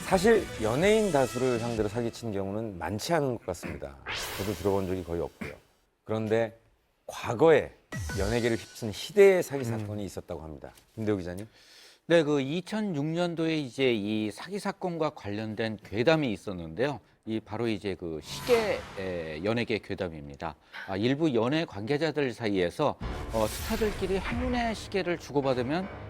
사실 연예인 다수를 상대로 사기친 경우는 많지 않은 것 같습니다. 저도 들어본 적이 거의 없고요. 그런데 과거에 연예계를 휩쓴 희대의 사기 사건이 있었다고 합니다. 김대호 기자님. 네, 그 2006년도에 이제 이 사기 사건과 관련된 괴담이 있었는데요. 이 바로 이제 그 시계 연예계 괴담입니다. 일부 연예 관계자들 사이에서 스타들끼리 행운의 시계를 주고받으면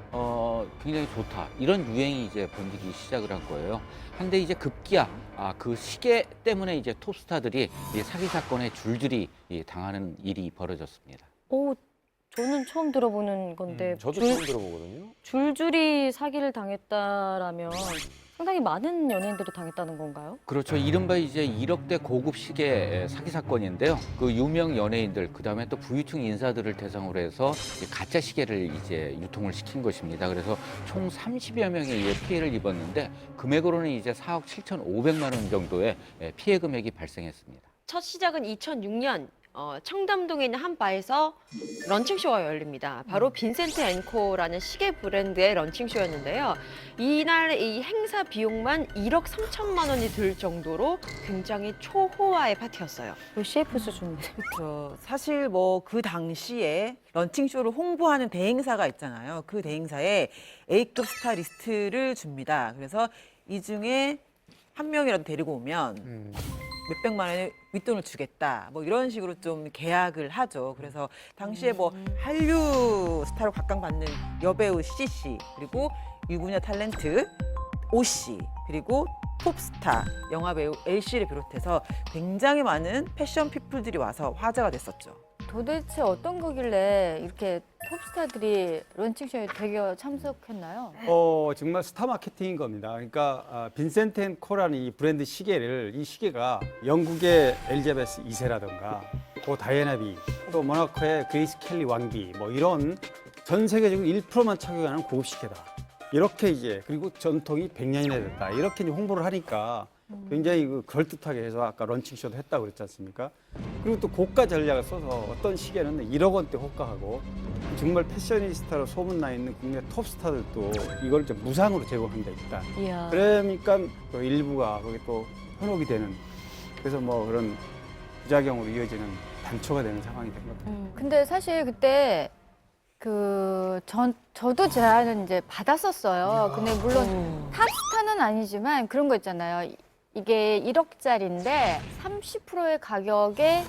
굉장히 좋다, 이런 유행이 이제 번지기 시작을 한 거예요. 한데 이제 급기야 그 시계 때문에 이제 톱스타들이 이 사기 사건에 줄줄이 당하는 일이 벌어졌습니다. 오, 저는 처음 들어보는 건데 저도 처음 들어보거든요. 줄줄이 사기를 당했다라면 상당히 많은 연예인들이 당했다는 건가요? 그렇죠. 이른바 이제 1억대 고급 시계 사기 사건인데요. 그 유명 연예인들, 그다음에 또 부유층 인사들을 대상으로 해서 가짜 시계를 이제 유통을 시킨 것입니다. 그래서 총 30여 명이 피해를 입었는데 금액으로는 이제 4억 7,500만 원 정도의 피해 금액이 발생했습니다. 첫 시작은 2006년 청담동에 있는 한 바에서 런칭쇼가 열립니다. 바로 빈센트 앤코라는 시계 브랜드의 런칭쇼였는데요. 이날 이 행사 비용만 1억 3천만 원이 들 정도로 굉장히 초호화의 파티였어요. 그 CF 수준인데. 사실 뭐 그 당시에 런칭쇼를 홍보하는 대행사가 있잖아요. 그 대행사에 A급 스타 리스트를 줍니다. 그래서 이 중에 한 명이라도 데리고 오면 몇백만 원의 윗돈을 주겠다, 뭐 이런 식으로 좀 계약을 하죠. 그래서 당시에 뭐 한류 스타로 각광받는 여배우 CC, 그리고 유부녀 탤런트 OC, 그리고 톱스타 영화배우 L씨를 비롯해서 굉장히 많은 패션 피플들이 와서 화제가 됐었죠. 도대체 어떤 거길래 이렇게 톱스타들이 런칭쇼에 대거 참석했나요? 정말 스타 마케팅인 겁니다. 그러니까 빈센트 앤 코라는 이 브랜드 시계를, 이 시계가 영국의 엘리자베스 2세라든가 고 다이애나비, 또 모나코의 그레이스 켈리 왕비, 뭐 이런 전 세계적으로 1%만 착용하는 고급 시계다, 이렇게 이제, 그리고 전통이 100년이나 됐다, 이렇게 이제 홍보를 하니까 굉장히 그럴듯하게 해서 아까 런칭쇼도 했다고 그랬지 않습니까? 그리고 또 고가 전략을 써서 어떤 시계는 1억 원대 호가하고 정말 패셔니스타로 소문나 있는 국내 톱스타들도 이걸 좀 무상으로 제공한 데 있다. 이야. 그러니까 또 일부가 거기 또 현혹이 되는, 그래서 뭐 그런 부작용으로 이어지는 단초가 되는 상황이 된 겁니다. 근데 사실 그때 저도 제안은 이제 받았었어요. 근데 물론 탑스타는 아니지만 그런 거 있잖아요. 이게 1억짜리인데 30%의 가격에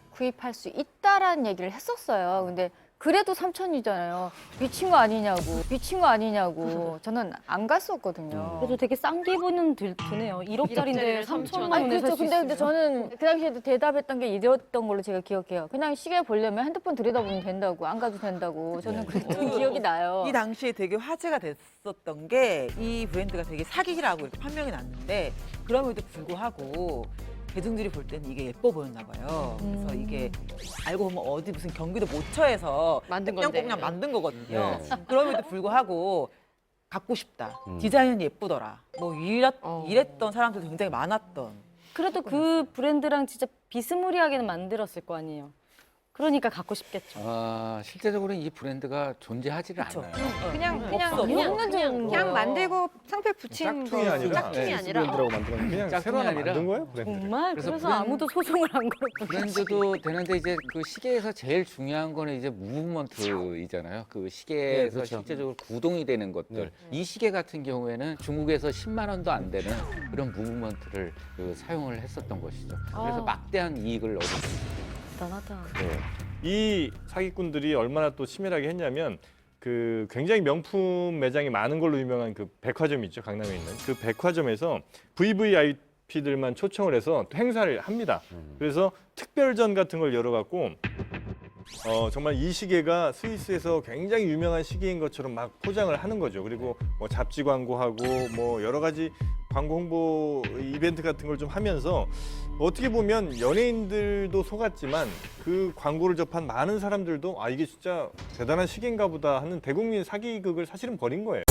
구입할 수 있다라는 얘기를 했었어요. 근데 그래도 3천이잖아요. 미친 거 아니냐고. 저는 안 갔었거든요. 그래도 되게 싼 기분은 드네요. 1억짜리인데 3천만 아니, 원에 그렇죠. 살 수 근데 있으면. 저는 그 당시에도 대답했던 게 이랬던 걸로 제가 기억해요. 그냥 시계 보려면 핸드폰 들여다보면 된다고, 안 가도 된다고. 저는 그랬던 기억이 나요. 이 당시에 되게 화제가 됐었던 게 이 브랜드가 되게 사기라고 이렇게 판명이 났는데, 그럼에도 불구하고 대중들이 볼 때는 이게 예뻐 보였나 봐요. 그래서 이게 알고 보면 어디 무슨 경기도 모처에서 만든 건데. 꽁냥 만든 거거든요. 네. 그럼에도 불구하고 갖고 싶다, 디자인은 예쁘더라, 뭐 이랬던 사람들도 굉장히 많았던. 그래도 그 브랜드랑 진짜 비스무리하게는 만들었을 거 아니에요. 그러니까 갖고 싶겠죠. 실제적으로 이 브랜드가 존재하지를 않아요. 그냥 만들고 상표 붙이는 짝퉁이 아니라 짝퉁이 아니라 브랜드라고 만든 건 그냥 짝퉁이 새로 하나 아니라 만든 거예요? 브랜드. 정말? 그래서 그래서 아무도 소송을 안 걸었구나. 브랜드도 되는데 이제 그 시계에서 제일 중요한 거는 이제 무브먼트이잖아요. 그 시계에서 네, 그렇죠. 실제적으로 구동이 되는 것들. 이 시계 같은 경우에는 중국에서 10만 원도 안 되는 그런 무브먼트를 사용을 했었던 것이죠. 그래서 막대한 이익을 얻었습니다. 대단하다. 이 사기꾼들이 얼마나 또 치밀하게 했냐면 그 굉장히 명품 매장이 많은 걸로 유명한 그 백화점 있죠, 강남에 있는 그 백화점에서 VVIP들만 초청을 해서 또 행사를 합니다. 그래서 특별전 같은 걸 열어갖고 정말 이 시계가 스위스에서 굉장히 유명한 시계인 것처럼 막 포장을 하는 거죠. 그리고 뭐 잡지 광고하고 뭐 여러 가지 광고 홍보 이벤트 같은 걸 좀 하면서 어떻게 보면 연예인들도 속았지만 그 광고를 접한 많은 사람들도 이게 진짜 대단한 시계인가 보다 하는 대국민 사기극을 사실은 벌인 거예요.